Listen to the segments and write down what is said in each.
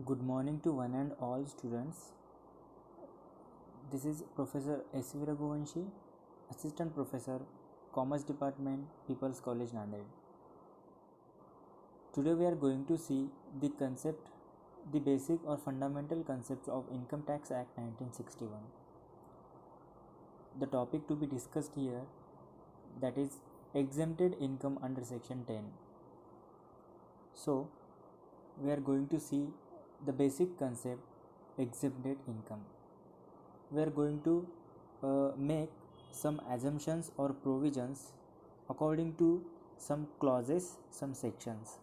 Good morning to one and all students. This is Professor S. V. Raghuvanshi, Assistant Professor, Commerce Department, People's College, Nanded. Today we are going to see the basic or fundamental concepts of Income Tax Act 1961. The topic to be discussed here, that is exempted income under Section 10. So, we are going to see the basic concept exempted income. We are going to make some assumptions or provisions according to some clauses, some sections.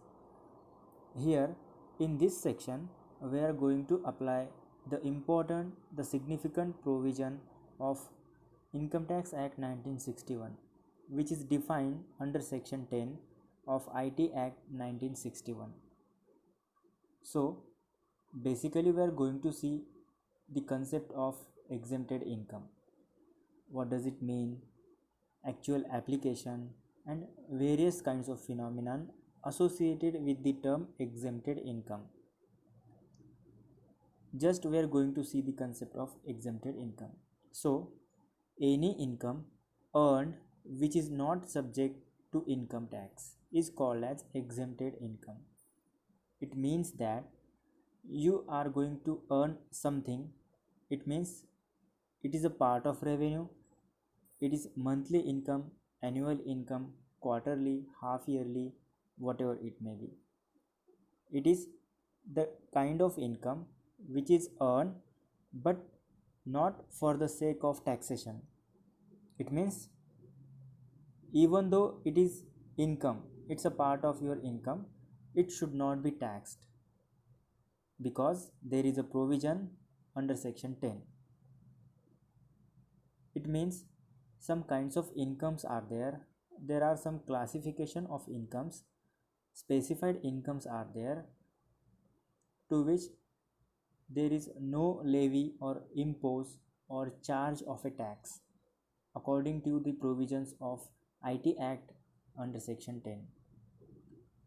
Here in this section we are going to apply the significant provision of Income Tax Act 1961, which is defined under Section 10 of IT Act 1961. So basically we are going to see the concept of exempted income. What does it mean? Actual application and various kinds of phenomenon associated with the term exempted income. Just we are going to see the concept of exempted income. So any income earned which is not subject to income tax is called as exempted income. It means that you are going to earn something. It means it is a part of revenue. It is monthly income, annual income, quarterly, half yearly, whatever it may be. It is the kind of income which is earned but not for the sake of taxation. It means even though it is income, it's a part of your income, it should not be taxed because there is a provision under Section 10. It means some kinds of incomes are there. There are some classification of incomes. Specified incomes are there to which there is no levy or impose or charge of a tax according to the provisions of IT Act under Section 10.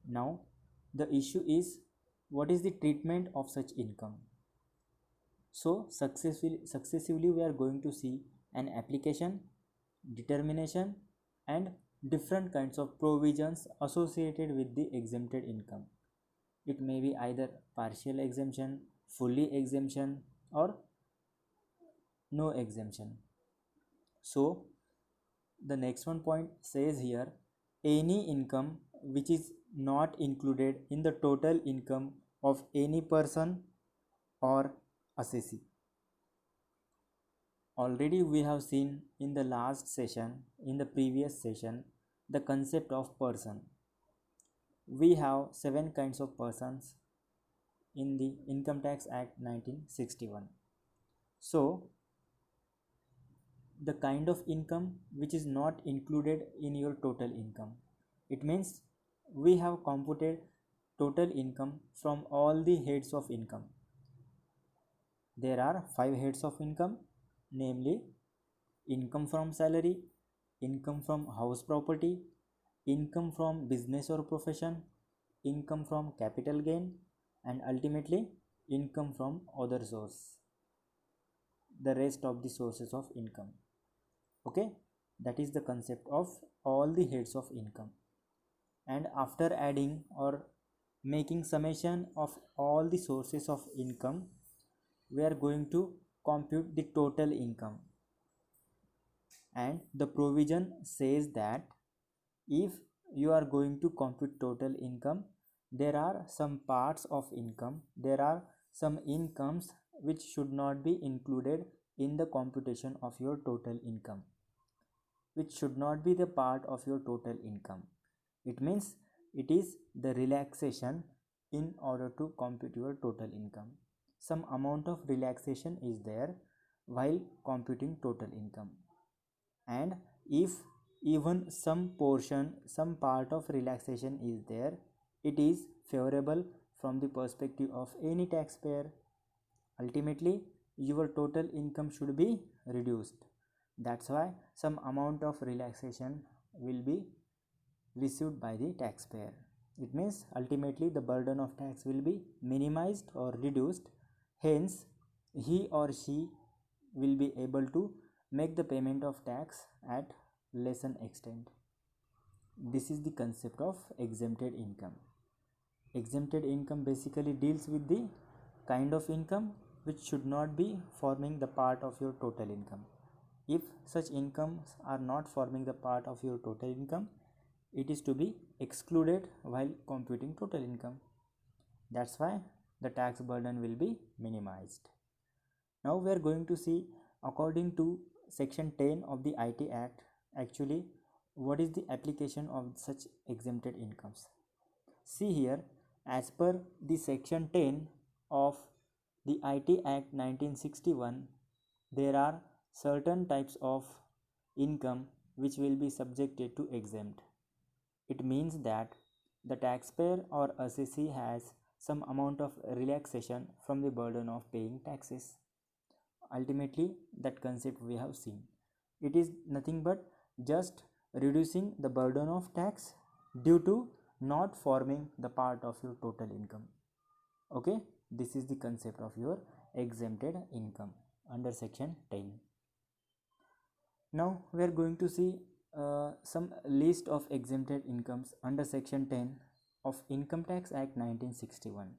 Now the issue is, what is the treatment of such income? So successively we are going to see an application, determination and different kinds of provisions associated with the exempted income. It may be either partial exemption, fully exemption or no exemption. So the next one point says here, any income which is not included in the total income of any person or assessee. Already we have seen in the last session, in the previous session, the concept of person. We have 7 kinds of persons in the Income Tax Act 1961. So the kind of income which is not included in your total income, it means we have computed total income from all the heads of income. There are 5 heads of income, namely income from salary, income from house property, income from business or profession, income from capital gain, and ultimately income from other source, the rest of the sources of income. Okay, that is the concept of all the heads of income. And after adding or making summation of all the sources of income, we are going to compute the total income. And the provision says that if you are going to compute total income, there are some parts of income, there are some incomes which should not be included in the computation of your total income, which should not be the part of your total income. It means it is the relaxation in order to compute your total income. Some amount of relaxation is there while computing total income. And if even some portion, some part of relaxation is there, it is favorable from the perspective of any taxpayer. Ultimately your total income should be reduced. That's why some amount of relaxation will be received by the taxpayer. It means ultimately the burden of tax will be minimized or reduced. Hence, he or she will be able to make the payment of tax at lesser extent. This is the concept of exempted income. Exempted income basically deals with the kind of income which should not be forming the part of your total income. If such incomes are not forming the part of your total income, it is to be excluded while computing total income. That's why the tax burden will be minimized. Now we are going to see, according to section 10 of the IT Act, actually what is the application of such exempted incomes. See here, as per the section 10 of the IT Act 1961, there are certain types of income which will be subjected to exempt. It means that the taxpayer or assessee has some amount of relaxation from the burden of paying taxes. Ultimately, that concept we have seen. It is nothing but just reducing the burden of tax due to not forming the part of your total income. Okay, this is the concept of your exempted income under section 10. Now we are going to see some list of exempted incomes under section 10 of Income Tax Act 1961.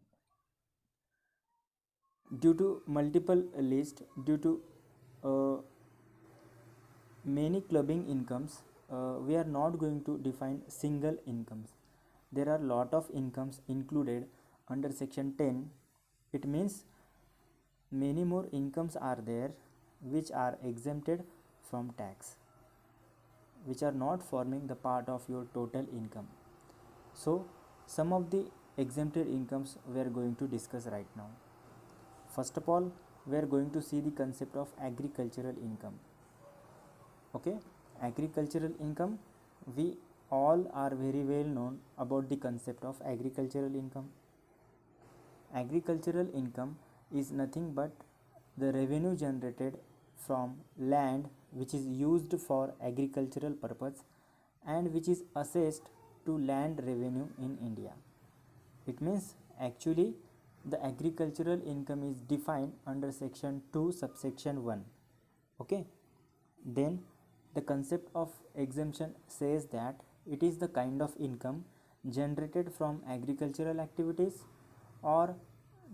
Due to multiple list, due to many clubbing incomes, we are not going to define single incomes. There are lot of incomes included under section 10. It means many more incomes are there which are exempted from tax, which are not forming the part of your total income. So some of the exempted incomes we are going to discuss right now. First of all, we are going to see the concept of agricultural income. Okay, agricultural income, we all are very well known about the concept of agricultural income. Agricultural income is nothing but the revenue generated from land which is used for agricultural purpose and which is assessed to land revenue in India. It means actually the agricultural income is defined under section 2 subsection 1. Okay, then the concept of exemption says that it is the kind of income generated from agricultural activities or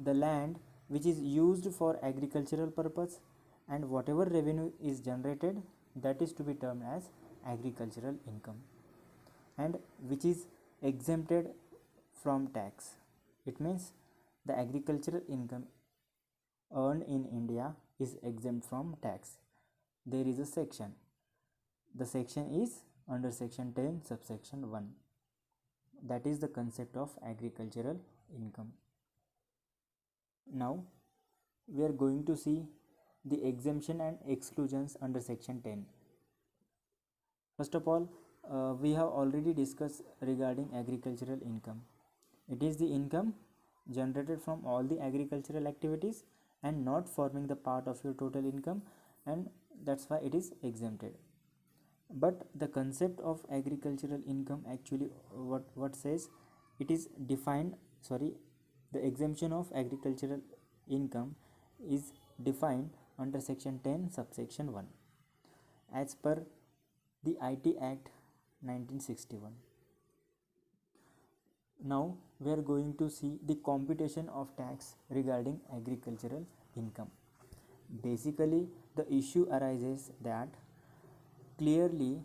the land which is used for agricultural purpose, and whatever revenue is generated, that is to be termed as agricultural income, and which is exempted from tax. It means the agricultural income earned in India is exempt from tax. There is a section. The section is under section 10 subsection 1. That is the concept of agricultural income. Now we are going to see the exemption and exclusions under section 10. First of all, we have already discussed regarding agricultural income. It is the income generated from all the agricultural activities and not forming the part of your total income, and that's why it is exempted. But the concept of agricultural income actually what says, it is defined, the exemption of agricultural income is defined under section 10 subsection 1 as per the IT Act 1961. Now we are going to see the computation of tax regarding agricultural income. Basically the issue arises that clearly,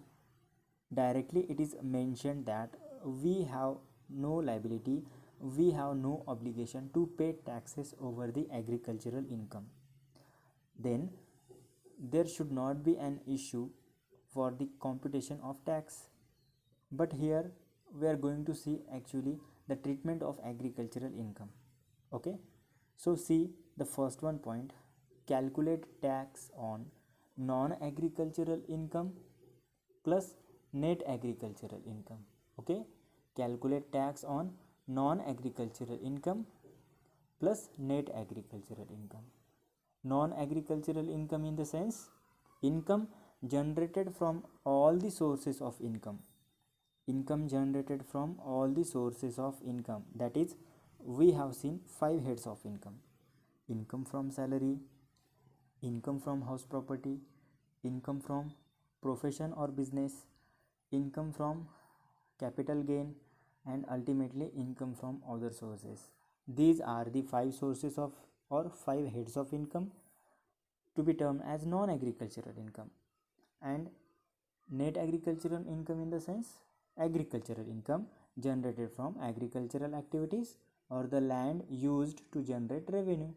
directly it is mentioned that we have no liability, we have no obligation to pay taxes over the agricultural income. Then there should not be an issue for the computation of tax. But here we are going to see actually the treatment of agricultural income. Okay, so see the first one point, calculate tax on non-agricultural income plus net agricultural income. Okay, calculate tax on non-agricultural income plus net agricultural income. Non-agricultural income in the sense income generated from all the sources of income. income generated from all the sources of income. That is, we have seen 5 heads of income: income from salary, income from house property, income from profession or business, income from capital gain, and ultimately income from other sources. These are the 5 sources of or 5 heads of income to be termed as non-agricultural income. And net agricultural income in the sense agricultural income generated from agricultural activities or the land used to generate revenue.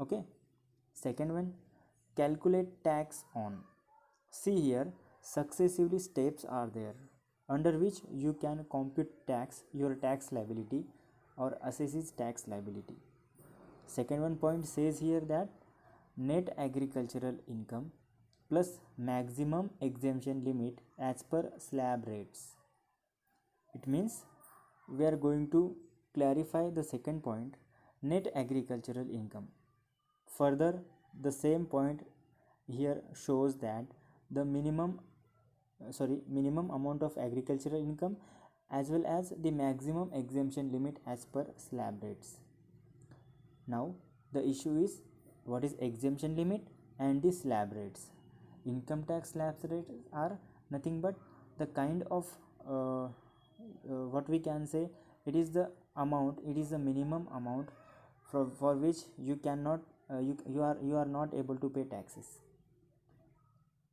Okay. Second one, calculate tax on. See here, successively steps are there under which you can compute your tax liability or assesses tax liability. Second one point says here that net agricultural income plus maximum exemption limit as per slab rates. It means we are going to clarify the second point, net agricultural income. Further, the same point here shows that the minimum amount of agricultural income as well as the maximum exemption limit as per slab rates. Now the issue is, what is exemption limit and the slab rates? Income tax slab rates are nothing but the kind of what we can say, it is the minimum amount for which you cannot you are not able to pay taxes.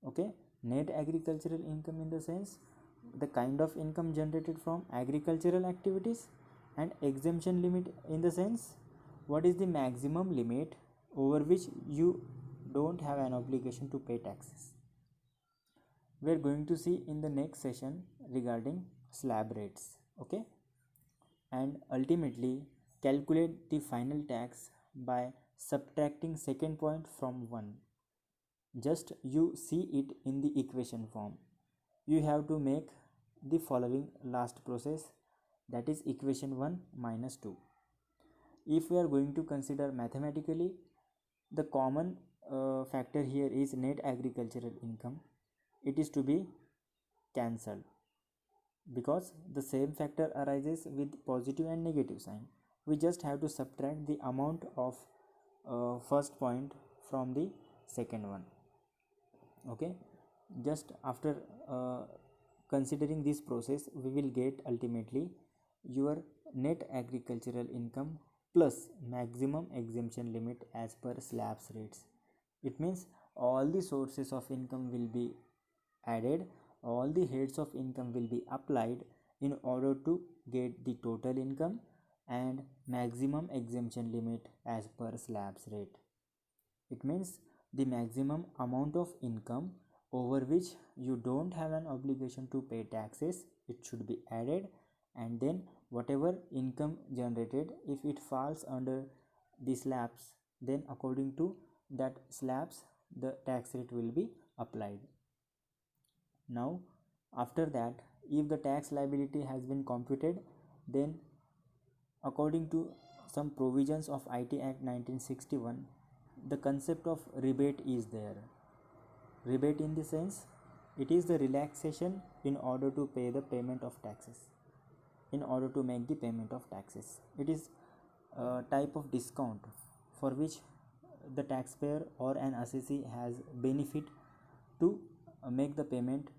Okay. Net agricultural income in the sense the kind of income generated from agricultural activities, and exemption limit in the sense what is the maximum limit over which you don't have an obligation to pay taxes. We are going to see in the next session regarding slab rates. Okay. And ultimately calculate the final tax by subtracting second point from 1. Just you see it in the equation form. You have to make the following last process, that is equation 1 minus 2. If we are going to consider mathematically, the common factor here is net agricultural income. It is to be cancelled because the same factor arises with positive and negative sign. We just have to subtract the amount of first point from the second one. Okay. Just after considering this process, we will get ultimately your net agricultural income plus maximum exemption limit as per slabs rates. It means all the sources of income will be added, all the heads of income will be applied in order to get the total income and maximum exemption limit as per slabs rate. It means the maximum amount of income over which you don't have an obligation to pay taxes, it should be added, and then whatever income generated, if it falls under the slabs, then according to that slabs the tax rate will be applied. Now after that, if the tax liability has been computed, then according to some provisions of IT Act 1961, the concept of rebate is there. Rebate in the sense, it is the relaxation in order to pay the payment of taxes, in order to make the payment of taxes. It is a type of discount for which the taxpayer or an assessee has benefit to make the payment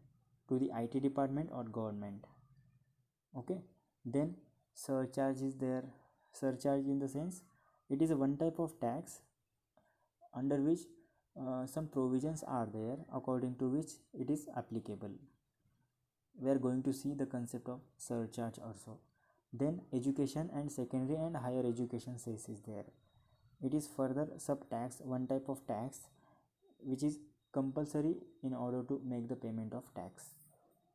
to the IT department or government. Okay. Then surcharge is there. Surcharge in the sense, it is a one type of tax under which some provisions are there according to which it is applicable. We are going to see the concept of surcharge also. Then education and secondary and higher education cess is there. It is further sub-tax, one type of tax which is compulsory in order to make the payment of tax.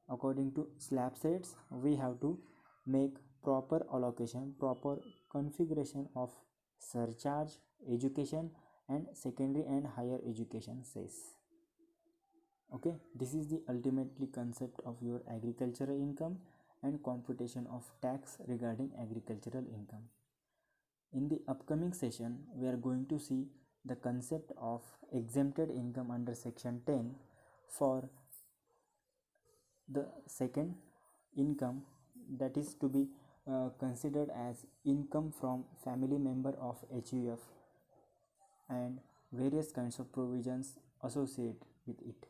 According to slab rates, we have to make proper allocation, proper configuration of surcharge, education and secondary and higher education cess. Okay, this is the ultimately concept of your agricultural income and computation of tax regarding agricultural income. In the upcoming session, we are going to see the concept of exempted income under section 10 for the second income, that is to be considered as income from family member of HUF, and various kinds of provisions associated with it.